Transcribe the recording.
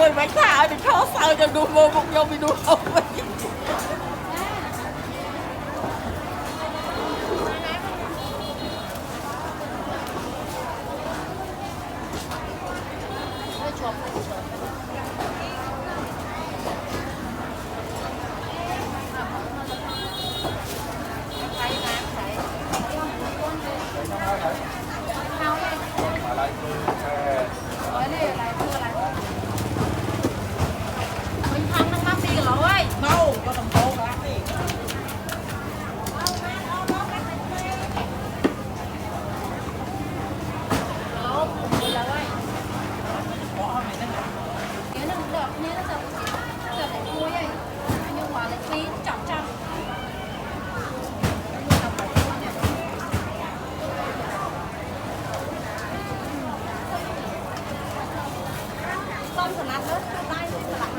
người bánh thả thì khó sao cho đu mô một nhau bị đu không vậy. Đâu, có đồng hồ cả đi. Con salad hết.